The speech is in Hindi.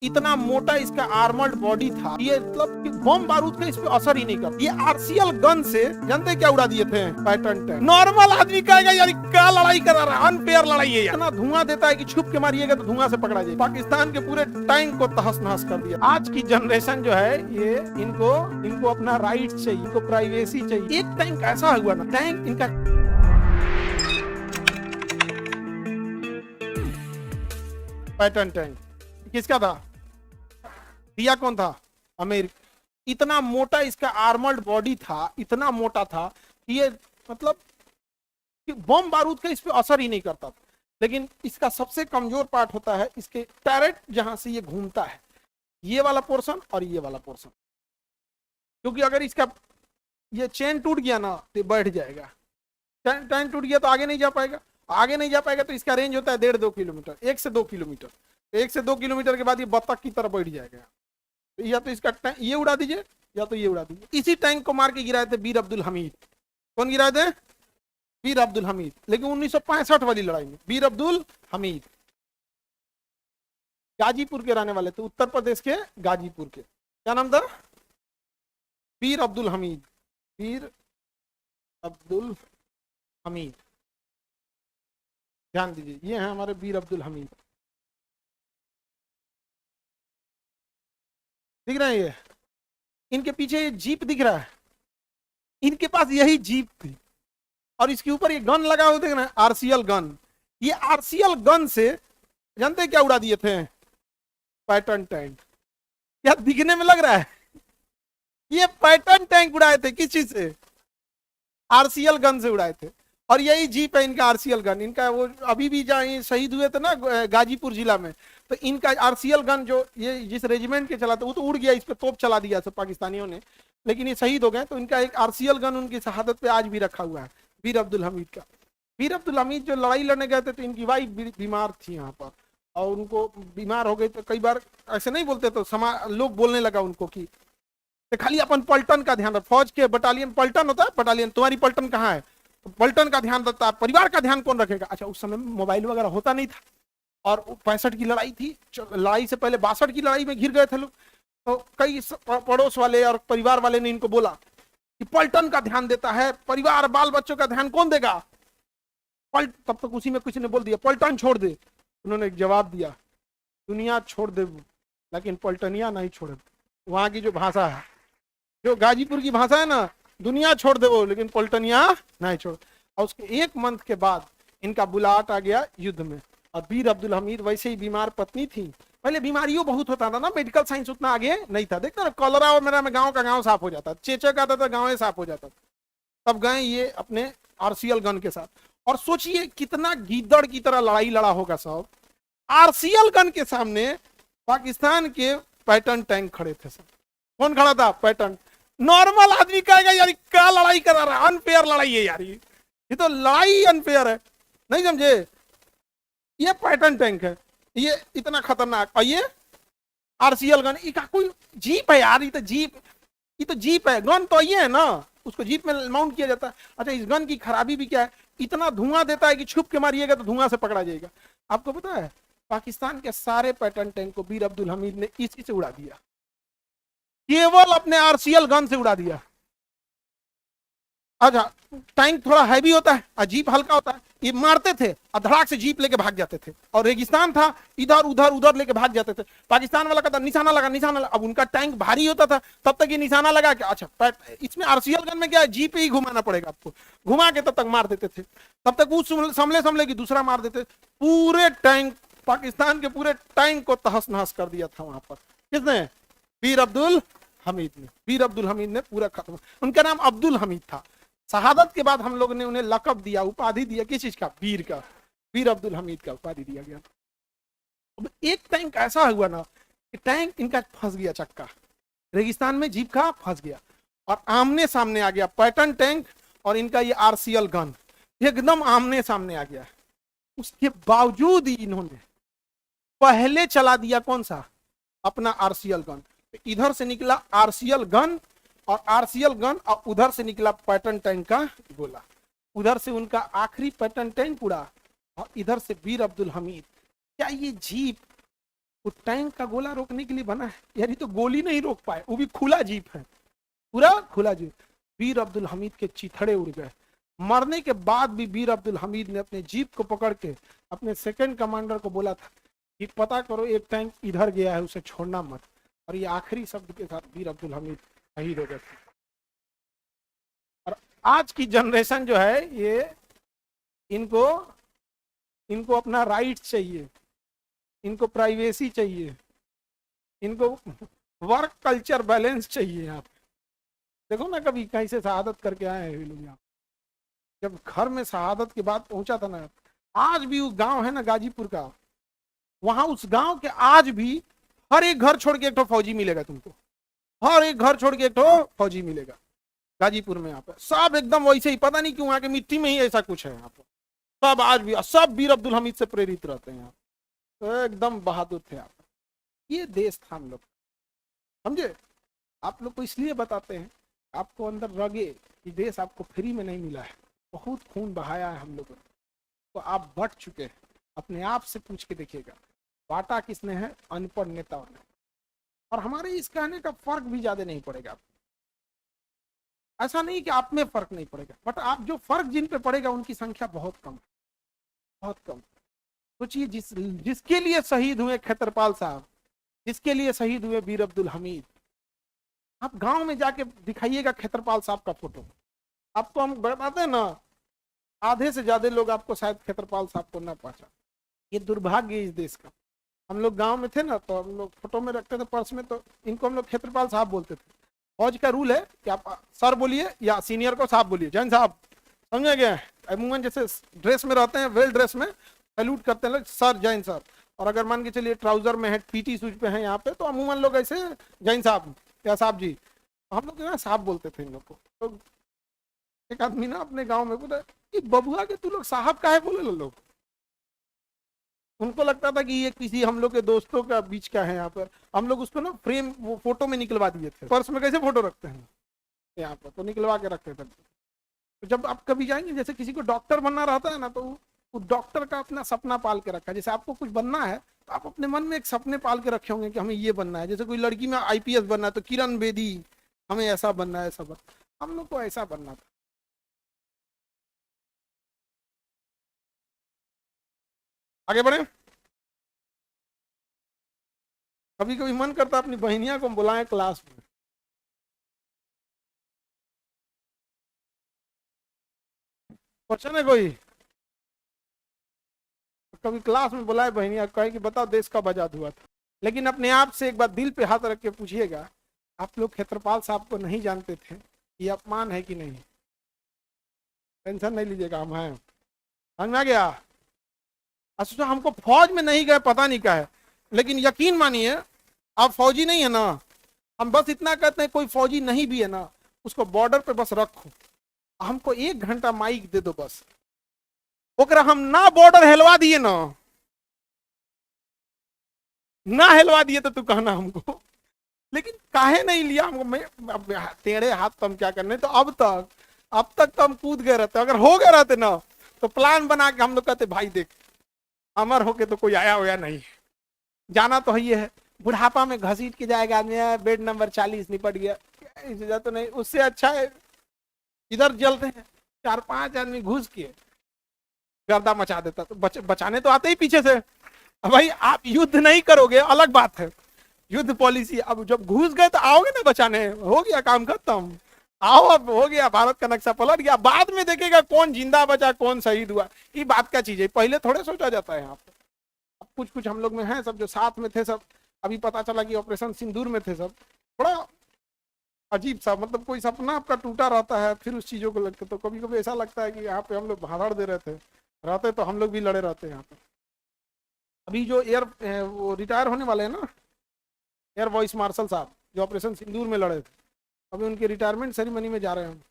इतना मोटा इसका आर्मर्ड बॉडी था, ये मतलब कि बम बारूद का इस पे असर ही नहीं करता। ये आरसीएल गन से जानते क्या उड़ा दिए थे? Patton tank. नॉर्मल आदमी कहेगा यार क्या लड़ाई करा रहा है, अनफेयर लड़ाई है। इतना धुआं देता है कि छुप के मारिएगा तो धुआं से पकड़ा जाए। पाकिस्तान के पूरे टैंक को तहस नहस कर दिया। आज की जनरेशन जो है ये इनको अपना राइट चाहिए, इनको प्राइवेसी चाहिए। एक टैंक ऐसा हुआ ना, टैंक इनका पैटर्न टैंक किसका था? दिया कौन था? अमेरिका। इतना मोटा इसका आर्मर्ड बॉडी था, इतना मोटा था कि ये मतलब कि बम बारूद का इस पे असर ही नहीं करता था। लेकिन इसका सबसे कमजोर पार्ट होता है इसके टैरेट, जहां से ये घूमता है, ये वाला पोर्शन और ये वाला पोर्शन। क्योंकि अगर इसका ये चेन टूट गया ना तो बैठ जाएगा। चेन टूट गया तो आगे नहीं जा पाएगा, आगे नहीं जा पाएगा तो इसका रेंज होता है 1.5-2 किलोमीटर, 1 से 2 किलोमीटर। 1 से 2 किलोमीटर के बाद ये बत्तख की तरह बैठ जाएगा। या तो इसका ये उड़ा दीजिए या तो ये उड़ा दीजिए। इसी टैंक को मार के गिराए थे वीर अब्दुल हमीद। कौन गिराए थे? वीर अब्दुल हमीद। लेकिन 1965 वाली लड़ाई में वीर अब्दुल हमीद गाजीपुर के रहने वाले थे, उत्तर प्रदेश के गाजीपुर के। क्या नाम था? वीर अब्दुल हमीद। वीर अब्दुल हमीद, ध्यान दीजिए, ये है हमारे वीर अब्दुल हमीद। दिख रहा है ये? इनके पीछे ये जीप दिख रहा है, इनके पास यही जीप थी और इसके ऊपर ये गन लगा हुआ, देख रहे हैं, आरसीएल गन। ये आरसीएल गन से जानते हैं क्या उड़ा दिए थे? Patton tank. क्या दिखने में लग रहा है? ये पैटर्न टैंक उड़ाए थे। किस चीज से? आरसीएल गन से उड़ाए थे। और यही जीप है इनका आरसीएल गन। इनका वो अभी भी जहाँ शहीद हुए थे ना गाजीपुर जिला में, तो इनका आरसीएल गन जो ये जिस रेजिमेंट के चला था वो तो उड़ गया, इस पे तोप चला दिया सब पाकिस्तानियों ने, लेकिन ये शहीद हो गए। तो इनका एक आरसीएल गन उनकी शहादत पे आज भी रखा हुआ है, वीर अब्दुल हमीद का। वीर अब्दुल हमीद जो लड़ाई लड़ने गए थे तो इनकी वाइफ बीमार थी यहाँ पर, और उनको बीमार हो गई तो कई बार ऐसे नहीं बोलते तो लोग बोलने लगा उनको कि खाली अपन पलटन का ध्यान रख। फौज के बटालियन पलटन होता है, बटालियन तुम्हारी पलटन कहाँ है? पलटन का ध्यान रखता है, परिवार का ध्यान कौन रखेगा? अच्छा, उस समय मोबाइल वगैरह होता नहीं था और 65 की लड़ाई थी। लड़ाई से पहले 62 की लड़ाई में घिर गए थे लोग। तो कई पड़ोस वाले और परिवार वाले ने इनको बोला कि पलटन का ध्यान देता है, परिवार बाल बच्चों का ध्यान कौन देगा? तब तक उसी में किसी ने बोल दिया पलटन छोड़ दे। उन्होंने एक जवाब दिया, दुनिया छोड़ दे लेकिन पलटनिया नहीं छोड़े। वहां की जो भाषा है, जो गाजीपुर की भाषा है ना, दुनिया छोड़ दे वो लेकिन पलटनिया नहीं छोड़। और उसके 1 मंथ के बाद इनका बुलाहट आ गया युद्ध में। और वीर अब्दुल हमीद वैसे ही बीमार पत्नी थी। पहले बीमारियों बहुत होता था ना, मेडिकल साइंस उतना आगे नहीं था। देखते ना, कॉलरा और मेरा में गांव का गांव साफ हो जाता, चेचक आता था गांव साफ हो जाता। तब गए ये अपने आरसीएल गन के साथ, और सोचिए कितना गीदड़ की तरह लड़ाई लड़ा होगा सब। आरसीएल गन के सामने पाकिस्तान के पैटर्न टैंक खड़े थे सब। कौन खड़ा था? पैटर्न। नॉर्मल आदमी कहेगा यार क्या लड़ाई करा रहा है, अनफेयर लड़ाई है यार, ये तो लड़ाई अनफेयर है, नहीं समझे? ये पैटर्न टैंक है, ये इतना खतरनाक, और ये आरसीएल गन। ये कोई जीप है यार, ये तो जीप है। गन तो ये है ना, उसको जीप में माउंट किया जाता है। अच्छा, इस गन की खराबी भी क्या है? इतना धुआं देता है कि छुप के मारिएगा तो धुआं से पकड़ा जाएगा। आपको पता है पाकिस्तान के सारे पैटर्न टैंक को वीर अब्दुल हमीद ने इसी से उड़ा दिया, केवल अपने आरसीएल गन से उड़ा दिया। अच्छा, टैंक थोड़ा हैवी होता है और जीप हल्का होता है। ये मारते थे और धड़ाक से जीप लेके भाग जाते थे, और रेगिस्तान था, इधर उधर उधर लेके भाग जाते थे। पाकिस्तान वाला कहता निशाना लगा, निशाना लगा। अब उनका टैंक भारी होता था, तब तक ये निशाना लगा के, अच्छा इसमें आरसीएल गन में क्या है, जीप ही घुमाना पड़ेगा आपको, घुमा के तब तक मार देते थे। तब तक वो समले की दूसरा मार देते। पूरे टैंक, पाकिस्तान के पूरे टैंक को तहस नहस कर दिया था वहां पर। किसने? वीर अब्दुल हमीद ने। वीर अब्दुल हमीद ने पूरा खत्म। उनका नाम अब्दुल हमीद था। शहादत के बाद हम लोग ने उन्हें लकब दिया, उपाधि दिया। किस चीज का? वीर का। वीर अब्दुल हमीद का उपाधि दिया गया। अब एक टैंक ऐसा हुआ ना कि टैंक इनका फंस गया, चक्का रेगिस्तान में जीप का फंस गया, और आमने सामने आ गया पैटर्न टैंक और इनका ये आरसीएल गन, एकदम आमने सामने आ गया। उसके बावजूद इन्होंने पहले चला दिया कौन सा? अपना आरसीएल गन। इधर से निकला आरसीएल गन और आरसीएल गन, और उधर से निकला पैटर्न टैंक का गोला। उधर से उनका आखिरी पैटर्न टैंक उड़ा और इधर से वीर अब्दुल हमीद। क्या ये जीप वो टैंक का गोला रोकने के लिए बना है यार, ये तो गोली नहीं रोक पाए, वो भी खुला जीप है, पूरा खुला जीप। वीर अब्दुल हमीद के चिथड़े उड़ गए। मरने के बाद भी वीर अब्दुल हमीद ने अपने जीप को पकड़ के अपने सेकंड कमांडर को बोला था कि पता करो एक टैंक इधर गया है, उसे छोड़ना मत। और ये आखिरी शब्द के साथ वीर अब्दुल हमीद शहीद हो गए थे। और आज की जनरेशन जो है ये इनको अपना राइट चाहिए, इनको प्राइवेसी चाहिए, इनको वर्क कल्चर बैलेंस चाहिए। यहाँ पे देखो ना, कभी कहीं से शहादत करके आए हैं लोग यहाँ, जब घर में शहादत के बाद पहुंचा था ना, आज भी वो गांव है ना गाजीपुर का, वहां उस गांव के आज भी हर एक घर छोड़ के एक तो फौजी मिलेगा तुमको, हर एक घर छोड़ के एक तो फौजी मिलेगा गाजीपुर में। यहाँ पे सब एकदम वैसे ही, पता नहीं क्यों वहां के मिट्टी में ही ऐसा कुछ है। यहाँ पे सब आज भी सब वीर अब्दुल हमीद से प्रेरित रहते हैं यहाँ, तो एकदम बहादुर थे आप। ये देश था हम लोग, समझे? आप लोग को इसलिए बताते हैं, आपको अंदर रगे कि देश आपको फ्री में नहीं मिला है, बहुत खून बहाया है हम लोगों ने, तो आप बट चुके हैं। अपने आप से पूछ के देखिएगा, बांटा किसने है? अनपढ़ नेताओं ने। और हमारे इस कहने का फर्क भी ज्यादा नहीं पड़ेगा आपको, ऐसा नहीं कि आप में फर्क नहीं पड़ेगा, बट आप जो फर्क जिन पे पड़ेगा उनकी संख्या बहुत कम है, बहुत कम। सोचिए जिसके लिए शहीद हुए खेतरपाल साहब, जिसके लिए शहीद हुए वीर अब्दुल हमीद, आप गांव में जाके दिखाइएगा खेतरपाल साहब का फोटो, आपको हम बताते हैं ना, आधे से ज्यादा लोग आपको शायद खेतरपाल साहब को ना पहचान। ये दुर्भाग्य इस देश का। हम लोग गांव में थे ना, तो हम लोग फोटो में रखते थे पर्स में, तो इनको हम लोग खेतरपाल साहब बोलते थे। फौज का रूल है कि आप सर बोलिए या सीनियर को साहब बोलिए, जैन साहब, समझे गए? अमूमन जैसे ड्रेस में रहते हैं, वेल ड्रेस में सैल्यूट करते हैं लोग, सर जैन सर। और अगर मान के चलिए ट्राउजर में है, पीटी शूज पे है यहाँ पे, तो अमूमन लोग ऐसे जैन साहब या साहब जी, हम लोग ना साहब बोलते थे इन लोग को। तो एक आदमी ना अपने गाँव में बोला कि बबुआ के तू लोग साहब काहे बोले लोग? उनको लगता था कि ये किसी हम लोग के दोस्तों का बीच का है। यहाँ पर हम लोग उसको ना फ्रेम वो फोटो में निकलवा दिए थे, पर्स में कैसे फोटो रखते हैं यहाँ पर, तो निकलवा के रखते थे। तो जब आप कभी जाएंगे, जैसे किसी को डॉक्टर बनना रहता है ना, तो वो डॉक्टर का अपना सपना पाल के रखा है। जैसे आपको कुछ बनना है तो आप अपने मन में एक सपने पाल के रखे होंगे कि हमें ये बनना है। जैसे कोई लड़की में आईपीएस बनना है तो किरण बेदी, हमें ऐसा बनना है, ऐसा बनना। हम लोग को ऐसा बनना था। आगे बढ़े। कभी कभी मन करता अपनी बहनिया को बुलाएं क्लास में, क्वेश्चन है कोई, कभी क्लास में बुलाए बहनिया, कहे कि बताओ देश कब आजाद हुआ था। लेकिन अपने आप से एक बार दिल पे हाथ रख के पूछिएगा, आप लोग खेतरपाल साहब को नहीं जानते थे, ये अपमान है कि नहीं? टेंशन नहीं लीजिएगा, हम हैं, समझ में आ गया? अच्छा, हमको फौज में नहीं गए पता नहीं क्या है, लेकिन यकीन मानिए आप फौजी नहीं है ना, हम बस इतना कहते हैं, कोई फौजी नहीं भी है ना, उसको बॉर्डर पे बस रखो, हमको 1 घंटा माइक दे दो बस, ओकरा हम ना बॉर्डर हिलवा दिए ना हिलवा दिए तो तू कहना हमको, लेकिन काहे नहीं लिया हमको? मैं टेढ़े हाथ तो हम क्या करने। तो अब तक तो हम कूद गए रहते, अगर हो गए रहते ना तो प्लान बना के हम लोग कहते भाई देख अमर होके तो कोई आया हुआ नहीं, जाना तो ही है, बुढ़ापा में घसीट के जाएगा आदमी, बेड नंबर 40 निपट गया तो नहीं, उससे अच्छा है इधर जलते हैं, 4-5 आदमी घुस के गर्दा मचा देता, तो बचाने तो आते ही पीछे से। अब भाई आप युद्ध नहीं करोगे अलग बात है, युद्ध पॉलिसी, अब जब घुस गए तो आओगे ना बचाने, हो गया काम खत्म, आओ अब हो गया, भारत का नक्शा पलट गया। बाद में देखेगा कौन जिंदा बचा कौन शहीद हुआ, ये बात का चीज है, पहले थोड़े सोचा जाता है यहाँ पे। अब कुछ हम लोग में है सब जो साथ में थे सब, अभी पता चला कि ऑपरेशन सिंदूर में थे सब, थोड़ा अजीब सा, मतलब कोई सपना आपका टूटा रहता है, फिर उस चीजों को लगता, तो कभी कभी ऐसा लगता है कि यहाँ पे हम लोग भाड़ दे रहे थे, रहते तो हम लोग भी लड़े रहते हैं यहाँ पे। अभी जो वो रिटायर होने वाले हैं ना, एयर वाइस मार्शल साहब, जो ऑपरेशन सिंदूर में लड़े थे, अभी उनके रिटायरमेंट सेरेमनी में जा रहे हैं हम।